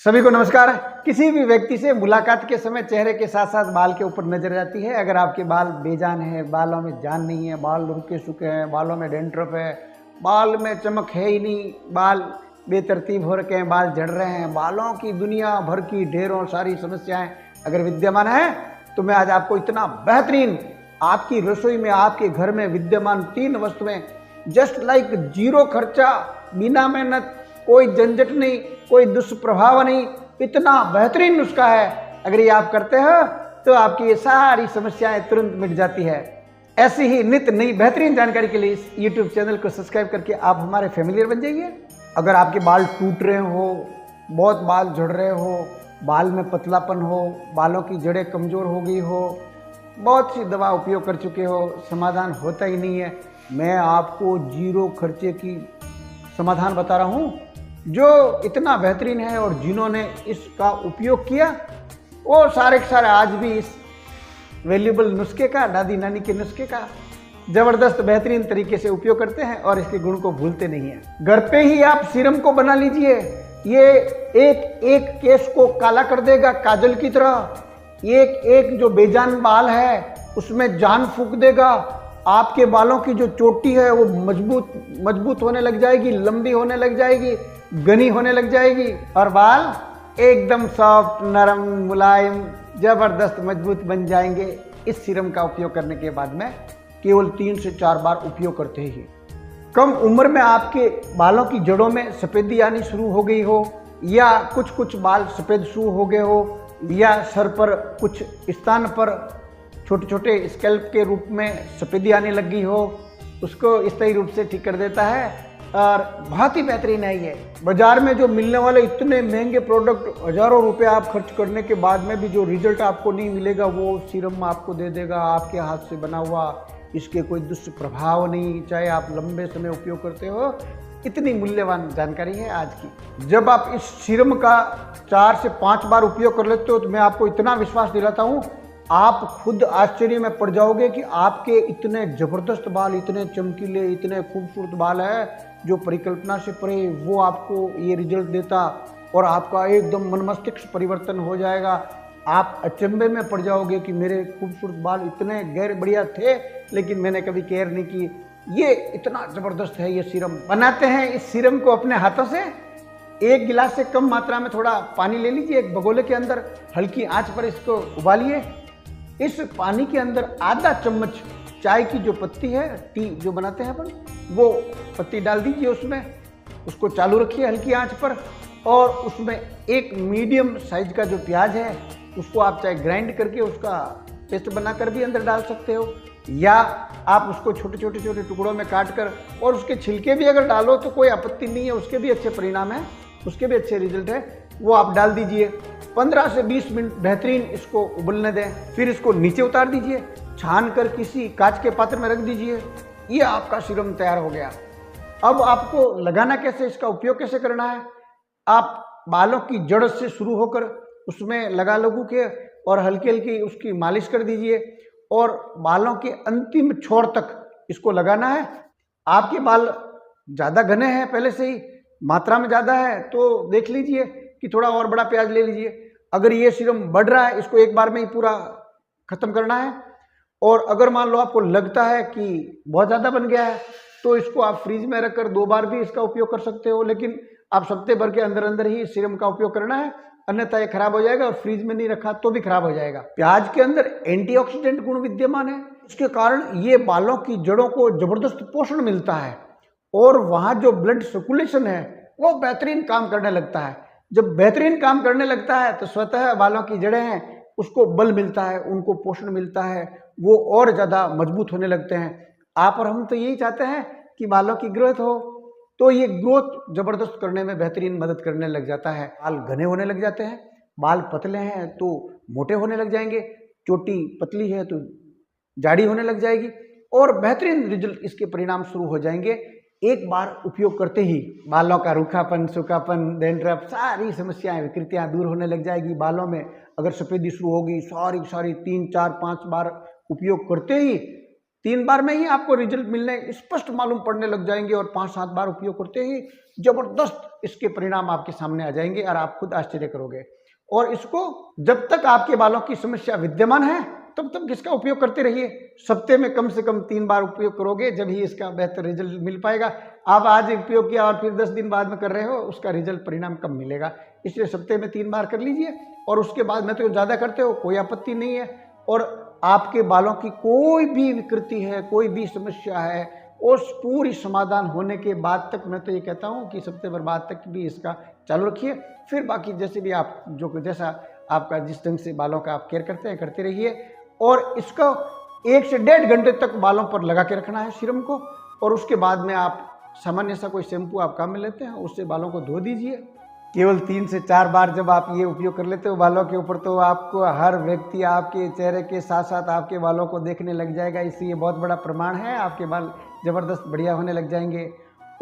सभी को नमस्कार। किसी भी व्यक्ति से मुलाकात के समय चेहरे के साथ साथ बाल के ऊपर नजर जाती है। अगर आपके बाल बेजान है, बालों में जान नहीं है, बाल रुके सूखे हैं, बालों में डेंड्रफ है, बाल में चमक है ही नहीं, बाल बेतरतीब हो रखे हैं, बाल झड़ रहे हैं, बालों की दुनिया भर की ढेरों सारी समस्याएं अगर विद्यमान है तो मैं आज आपको इतना बेहतरीन आपकी रसोई में, आपके घर में विद्यमान 3 वस्तुएं जस्ट लाइक जीरो खर्चा, बिना मेहनत, कोई झंझट नहीं, कोई दुष्प्रभाव नहीं, इतना बेहतरीन नुस्खा है। अगर ये आप करते हो तो आपकी ये सारी समस्याएं तुरंत मिट जाती है। ऐसी ही नित्य नई बेहतरीन जानकारी के लिए इस YouTube चैनल को सब्सक्राइब करके आप हमारे फैमिलियर बन जाइए। अगर आपके बाल टूट रहे हो, बहुत बाल झड़ रहे हो, बाल में पतलापन हो, बालों की जड़ें कमज़ोर हो गई हो, बहुत सी दवा उपयोग कर चुके हो, समाधान होता ही नहीं है, मैं आपको जीरो खर्चे की समाधान बता रहा हूँ जो इतना बेहतरीन है। और जिन्होंने इसका उपयोग किया वो सारे के सारे आज भी इस वैल्यूबल नुस्खे का, दादी नानी के नुस्खे का ज़बरदस्त बेहतरीन तरीके से उपयोग करते हैं और इसके गुण को भूलते नहीं हैं। घर पे ही आप सीरम को बना लीजिए, ये एक एक केस को काला कर देगा काजल की तरह। एक एक जो बेजान बाल है उसमें जान फूंक देगा। आपके बालों की जो चोटी है वो मजबूत होने लग जाएगी, लंबी होने लग जाएगी, घनी होने लग जाएगी और बाल एकदम सॉफ्ट, नरम, मुलायम, जबरदस्त मजबूत बन जाएंगे। इस सीरम का उपयोग करने के बाद में केवल 3 से 4 बार उपयोग करते ही कम उम्र में आपके बालों की जड़ों में सफ़ेदी आनी शुरू हो गई हो, या कुछ बाल सफ़ेद शुरू हो गए हो, या सर पर कुछ स्थान पर छोटे छोटे स्कैल्प के रूप में सफ़ेदी आने लगी हो, उसको इस तरह रूप से ठीक कर देता है और बहुत ही बेहतरीन है ये। बाजार में जो मिलने वाले इतने महंगे प्रोडक्ट, हज़ारों रुपए आप खर्च करने के बाद में भी जो रिजल्ट आपको नहीं मिलेगा वो सीरम आपको दे देगा, आपके हाथ से बना हुआ। इसके कोई दुष्प्रभाव नहीं, चाहे आप लंबे समय उपयोग करते हो। इतनी मूल्यवान जानकारी है आज की। जब आप इस सीरम का 4 से 5 बार उपयोग कर लेते हो तो मैं आपको इतना विश्वास दिलाता हूँ, आप खुद आश्चर्य में पड़ जाओगे कि आपके इतने ज़बरदस्त बाल, इतने चमकीले, इतने खूबसूरत बाल है जो परिकल्पना से परे वो आपको ये रिजल्ट देता और आपका एकदम मन मस्तिष्क परिवर्तन हो जाएगा। आप अचंभे में पड़ जाओगे कि मेरे खूबसूरत बाल इतने गैर बढ़िया थे लेकिन मैंने कभी केयर नहीं की। ये इतना ज़बरदस्त है ये सीरम। बनाते हैं इस सीरम को अपने हाथों से। 1 गिलास से कम मात्रा में थोड़ा पानी ले लीजिए, एक भगोले के अंदर हल्की आंच पर इसको उबालिए। इस पानी के अंदर आधा चम्मच चाय की जो पत्ती है, टी जो बनाते हैं अपन, वो पत्ती डाल दीजिए उसमें। उसको चालू रखिए हल्की आंच पर और उसमें एक मीडियम साइज का जो प्याज है उसको आप चाहे ग्राइंड करके उसका पेस्ट बनाकर भी अंदर डाल सकते हो, या आप उसको छोटे छोटे टुकड़ों में काट कर और उसके छिलके भी अगर डालो तो कोई आपत्ति नहीं है, उसके भी अच्छे परिणाम है, उसके भी अच्छे रिजल्ट है, वो आप डाल दीजिए। 15 से 20 मिनट बेहतरीन इसको उबलने दें, फिर इसको नीचे उतार दीजिए, छान कर किसी कांच के पात्र में रख दीजिए। ये आपका सीरम तैयार हो गया। अब आपको लगाना कैसे, इसका उपयोग कैसे करना है, आप बालों की जड़ से शुरू होकर उसमें लगू के और हल्की हल्की उसकी मालिश कर दीजिए और बालों के अंतिम छोर तक इसको लगाना है। आपके बाल ज़्यादा घने हैं, पहले से ही मात्रा में ज़्यादा है, तो देख लीजिए कि थोड़ा और बड़ा प्याज ले लीजिए। अगर ये सीरम बढ़ रहा है इसको एक बार में ही पूरा ख़त्म करना है। और अगर मान लो आपको लगता है कि बहुत ज़्यादा बन गया है तो इसको आप फ्रीज में रखकर 2 बार भी इसका उपयोग कर सकते हो, लेकिन आप सप्ताह भर के अंदर अंदर ही इस सीरम का उपयोग करना है, अन्यथा ये खराब हो जाएगा और फ्रीज में नहीं रखा तो भी खराब हो जाएगा। प्याज के अंदर एंटीऑक्सीडेंट गुण विद्यमान है, इसके कारण ये बालों की जड़ों को जबरदस्त पोषण मिलता है और वहाँ जो ब्लड सर्कुलेशन है वो बेहतरीन काम करने लगता है। जब बेहतरीन काम करने लगता है तो स्वतः बालों की जड़ें हैं उसको बल मिलता है, उनको पोषण मिलता है, वो और ज़्यादा मजबूत होने लगते हैं। आप और हम तो यही चाहते हैं कि बालों की ग्रोथ हो, तो ये ग्रोथ ज़बरदस्त करने में बेहतरीन मदद करने लग जाता है। बाल घने होने लग जाते हैं, बाल पतले हैं तो मोटे होने लग जाएंगे, चोटी पतली है तो जाड़ी होने लग जाएगी और बेहतरीन रिजल्ट इसके परिणाम शुरू हो जाएंगे। एक बार उपयोग करते ही बालों का रूखापन, सूखापन, डैंड्रफ, सारी समस्याएं, विकृतियां दूर होने लग जाएगी। बालों में अगर सफ़ेदी शुरू होगी, सारी 3, 4, 5 बार उपयोग करते ही 3 बार में ही आपको रिजल्ट मिलने स्पष्ट मालूम पड़ने लग जाएंगे और 5-7 बार उपयोग करते ही जबरदस्त इसके परिणाम आपके सामने आ जाएंगे और आप खुद आश्चर्य करोगे। और इसको जब तक आपके बालों की समस्या विद्यमान है तब तक इसका उपयोग करते रहिए। सप्ते में कम से कम 3 बार उपयोग करोगे जब ही इसका बेहतर रिजल्ट मिल पाएगा। आप आज उपयोग किया और फिर 10 दिन बाद में कर रहे हो, उसका रिजल्ट परिणाम कम मिलेगा। इसलिए सप्ते में 3 बार कर लीजिए और उसके बाद में तो ज़्यादा करते हो कोई आपत्ति नहीं है। और आपके बालों की कोई भी विकृति है, कोई भी समस्या है, उस पूरी समाधान होने के बाद तक मैं तो ये कहता हूँ कि सप्ते भर बाद तक भी इसका चालू रखिए। फिर बाकी जैसे भी आप जैसा आपका जिस ढंग से बालों का आप केयर करते हैं करते रहिए। और इसको 1 से 1.5 घंटे तक बालों पर लगा के रखना है सीरम को। और उसके बाद में आप सामान्य सा कोई शैम्पू आप काम में लेते हैं उससे बालों को धो दीजिए। केवल 3 से 4 बार जब आप ये उपयोग कर लेते हो बालों के ऊपर, तो आपको हर व्यक्ति आपके चेहरे के साथ साथ आपके बालों को देखने लग जाएगा। इससे ये बहुत बड़ा प्रमाण है, आपके बाल ज़बरदस्त बढ़िया होने लग जाएंगे।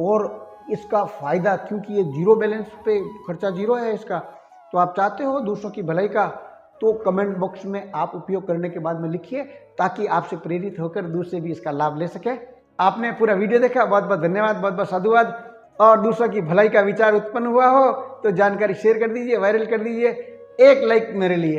और इसका फ़ायदा, क्योंकि ये जीरो बैलेंस पे खर्चा जीरो है इसका, तो आप चाहते हो दूसरों की भलाई का, तो कमेंट बॉक्स में आप उपयोग करने के बाद में लिखिए ताकि आपसे प्रेरित होकर दूसरे भी इसका लाभ ले सके। आपने पूरा वीडियो देखा, बहुत बहुत धन्यवाद, बहुत बहुत साधुवाद। और दूसरों की भलाई का विचार उत्पन्न हुआ हो तो जानकारी शेयर कर दीजिए, वायरल कर दीजिए। एक लाइक मेरे लिए।